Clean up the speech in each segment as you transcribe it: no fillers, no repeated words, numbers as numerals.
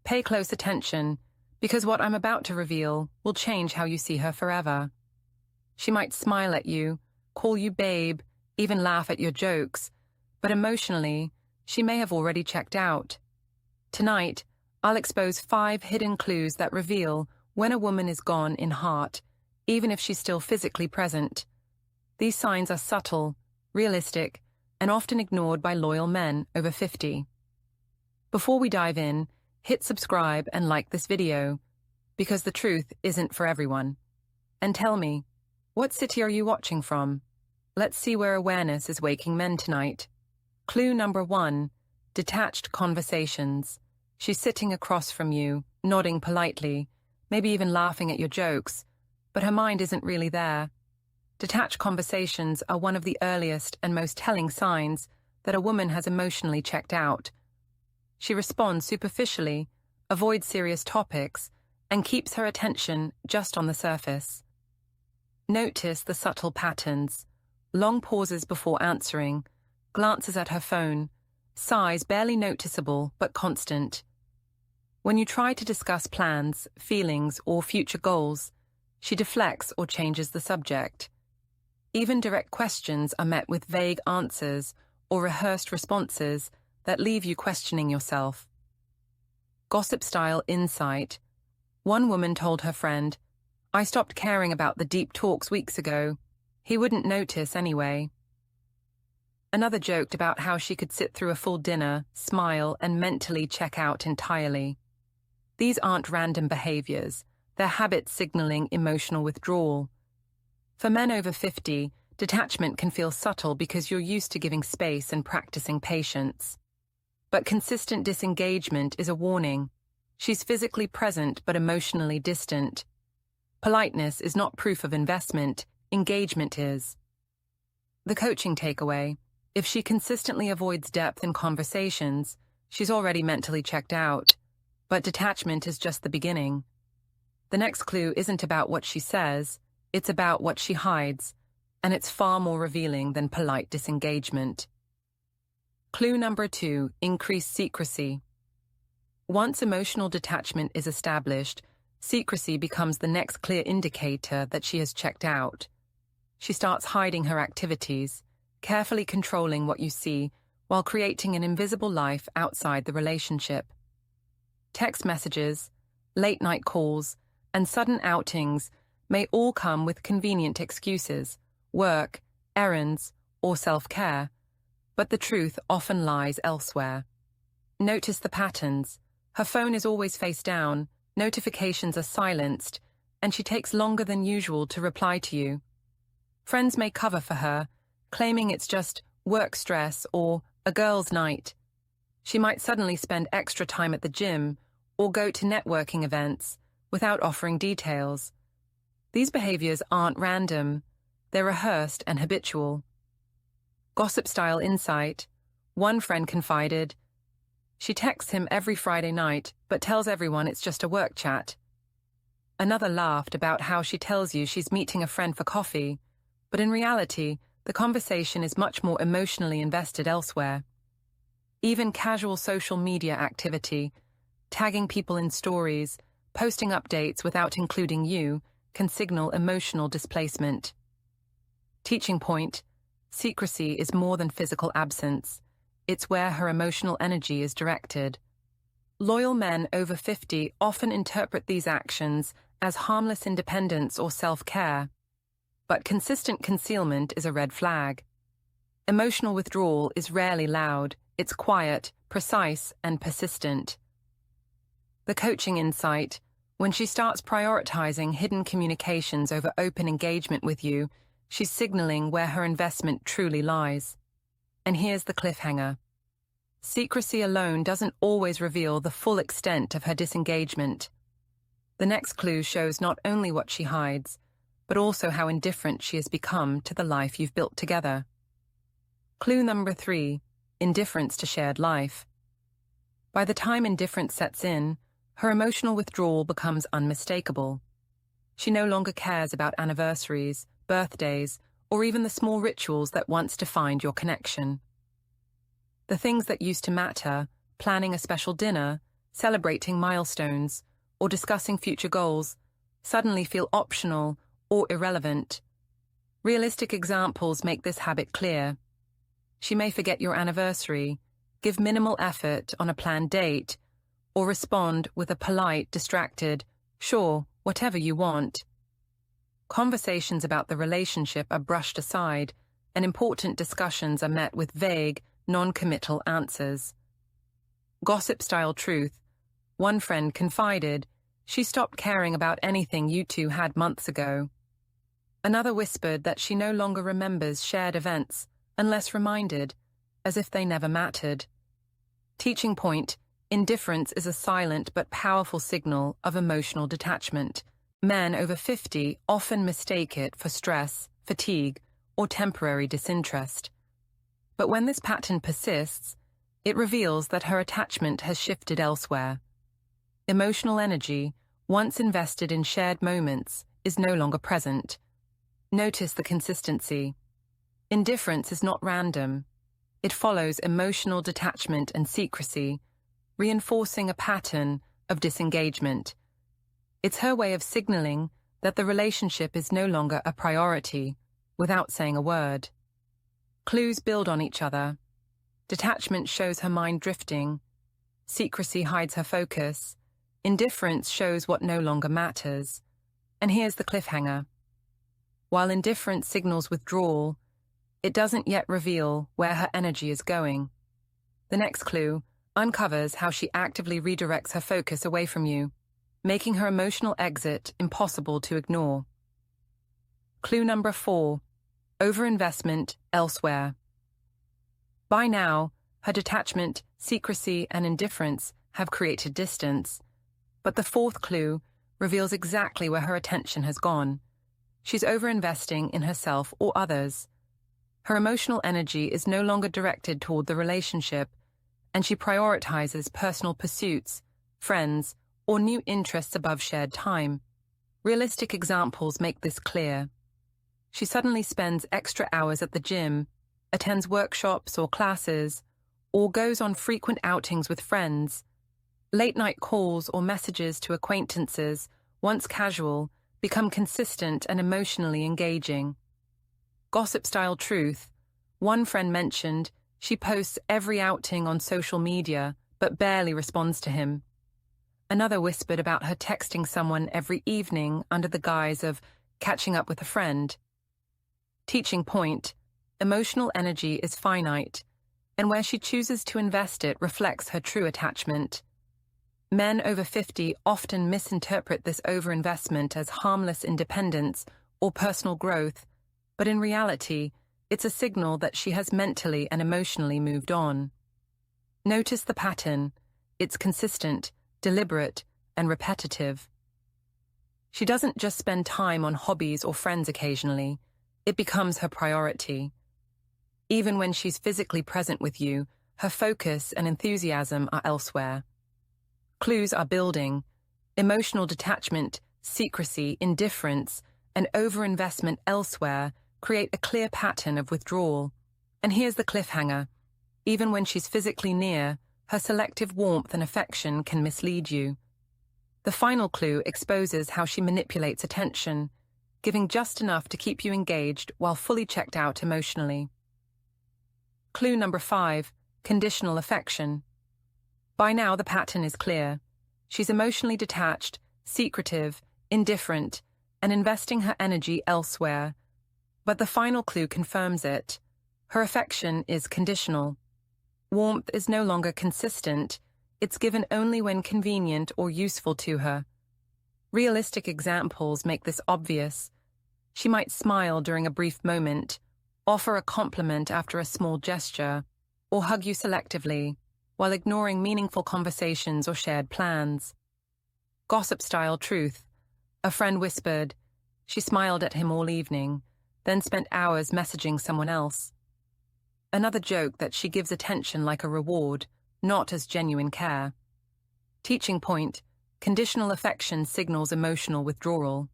Pay close attention, because what I'm about to reveal will change how you see her forever. She might smile at you, call you babe, even laugh at your jokes, but emotionally, she may have already checked out. Tonight, I'll expose 5 hidden clues that reveal when a woman is gone in heart, even if she's still physically present. These signs are subtle, realistic, and often ignored by loyal men over 50. Before we dive in, hit subscribe and like this video, because the truth isn't for everyone. And tell me, what city are you watching from? Let's see where awareness is waking men tonight. Clue number 1, detached conversations. She's sitting across from you, nodding politely, maybe even laughing at your jokes, but her mind isn't really there. Detached conversations are one of the earliest and most telling signs that a woman has emotionally checked out. She responds superficially, avoids serious topics, and keeps her attention just on the surface. Notice the subtle patterns: long pauses before answering, glances at her phone, sighs barely noticeable but constant. When you try to discuss plans, feelings, or future goals, she deflects or changes the subject. Even direct questions are met with vague answers or rehearsed responses that leave you questioning yourself. Gossip-style insight. One woman told her friend, "I stopped caring about the deep talks weeks ago. He wouldn't notice anyway." Another joked about how she could sit through a full dinner, smile, and mentally check out entirely. These aren't random behaviors. They're habits signaling emotional withdrawal. For men over 50, detachment can feel subtle because you're used to giving space and practicing patience. But consistent disengagement is a warning. She's physically present but emotionally distant. Politeness is not proof of investment, engagement is. The coaching takeaway: if she consistently avoids depth in conversations, she's already mentally checked out. But detachment is just the beginning. The next clue isn't about what she says, it's about what she hides, and it's far more revealing than polite disengagement. Clue number 2, increased secrecy. Once emotional detachment is established, secrecy becomes the next clear indicator that she has checked out. She starts hiding her activities, carefully controlling what you see, while creating an invisible life outside the relationship. Text messages, late-night calls, and sudden outings may all come with convenient excuses: work, errands, or self-care, but the truth often lies elsewhere. Notice the patterns. Her phone is always face down, notifications are silenced, and she takes longer than usual to reply to you. Friends may cover for her, claiming it's just work stress or a girl's night. She might suddenly spend extra time at the gym or go to networking events without offering details. These behaviors aren't random, they're rehearsed and habitual. Gossip-style insight. One friend confided, "She texts him every Friday night, but tells everyone it's just a work chat." Another laughed about how she tells you she's meeting a friend for coffee, but in reality, the conversation is much more emotionally invested elsewhere. Even casual social media activity, tagging people in stories, posting updates without including you, can signal emotional displacement. Teaching point: secrecy is more than physical absence. It's where her emotional energy is directed. Loyal men over 50 often interpret these actions as harmless independence or self-care. But consistent concealment is a red flag. Emotional withdrawal is rarely loud, it's quiet, precise, and persistent. The coaching insight: when she starts prioritizing hidden communications over open engagement with you, she's signaling where her investment truly lies. And here's the cliffhanger. Secrecy alone doesn't always reveal the full extent of her disengagement. The next clue shows not only what she hides, but also how indifferent she has become to the life you've built together. Clue number 3, indifference to shared life. By the time indifference sets in, her emotional withdrawal becomes unmistakable. She no longer cares about anniversaries, birthdays, or even the small rituals that once defined your connection. The things that used to matter, planning a special dinner, celebrating milestones, or discussing future goals suddenly feel optional or irrelevant. Realistic examples make this habit clear. She may forget your anniversary, give minimal effort on a planned date, or respond with a polite, distracted, "Sure, whatever you want." Conversations about the relationship are brushed aside, and important discussions are met with vague, non-committal answers. Gossip-style truth. One friend confided, she stopped caring about anything you two had months ago. Another whispered that she no longer remembers shared events unless reminded, as if they never mattered. Teaching point: indifference is a silent but powerful signal of emotional detachment. Men over 50 often mistake it for stress, fatigue, or temporary disinterest. But when this pattern persists, it reveals that her attachment has shifted elsewhere. Emotional energy, once invested in shared moments, is no longer present. Notice the consistency. Indifference is not random. It follows emotional detachment and secrecy, reinforcing a pattern of disengagement. It's her way of signaling that the relationship is no longer a priority, without saying a word. Clues build on each other. Detachment shows her mind drifting. Secrecy hides her focus. Indifference shows what no longer matters. And here's the cliffhanger. While indifference signals withdrawal, it doesn't yet reveal where her energy is going. The next clue uncovers how she actively redirects her focus away from you, making her emotional exit impossible to ignore. Clue number 4. Overinvestment elsewhere. By now, her detachment, secrecy, and indifference have created distance. But the fourth clue reveals exactly where her attention has gone. She's overinvesting in herself or others. Her emotional energy is no longer directed toward the relationship, and she prioritizes personal pursuits, friends, or new interests above shared time. Realistic examples make this clear. She suddenly spends extra hours at the gym, attends workshops or classes, or goes on frequent outings with friends. Late-night calls or messages to acquaintances, once casual, become consistent and emotionally engaging. Gossip-style truth. One friend mentioned she posts every outing on social media but barely responds to him. Another whispered about her texting someone every evening under the guise of catching up with a friend. Teaching point: emotional energy is finite, and where she chooses to invest it reflects her true attachment. Men over 50 often misinterpret this overinvestment as harmless independence or personal growth, but in reality, it's a signal that she has mentally and emotionally moved on. Notice the pattern. It's consistent, deliberate, and repetitive. She doesn't just spend time on hobbies or friends occasionally. It becomes her priority. Even when she's physically present with you, her focus and enthusiasm are elsewhere. Clues are building. Emotional detachment, secrecy, indifference, and overinvestment elsewhere create a clear pattern of withdrawal. And here's the cliffhanger. Even when she's physically near, her selective warmth and affection can mislead you. The final clue exposes how she manipulates attention, giving just enough to keep you engaged while fully checked out emotionally. Clue number 5, conditional affection. By now, the pattern is clear. She's emotionally detached, secretive, indifferent, and investing her energy elsewhere. But the final clue confirms it. Her affection is conditional. Warmth is no longer consistent. It's given only when convenient or useful to her. Realistic examples make this obvious. She might smile during a brief moment, offer a compliment after a small gesture, or hug you selectively, while ignoring meaningful conversations or shared plans. Gossip-style truth. A friend whispered. She smiled at him all evening, then spent hours messaging someone else. Another joke that she gives attention like a reward, not as genuine care. Teaching point: conditional affection signals emotional withdrawal.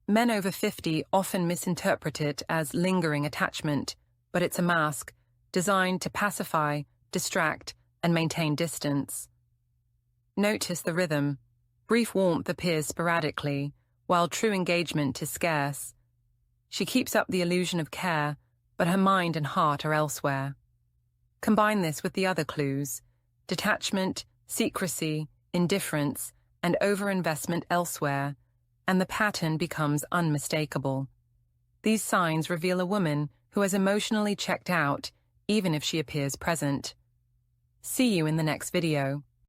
Men over 50 often misinterpret it as lingering attachment, but it's a mask, designed to pacify, distract, and maintain distance. Notice the rhythm. Brief warmth appears sporadically, while true engagement is scarce. She keeps up the illusion of care, but her mind and heart are elsewhere. Combine this with the other clues: detachment, secrecy, indifference, and overinvestment elsewhere, and the pattern becomes unmistakable. These signs reveal a woman who has emotionally checked out, even if she appears present. See you in the next video.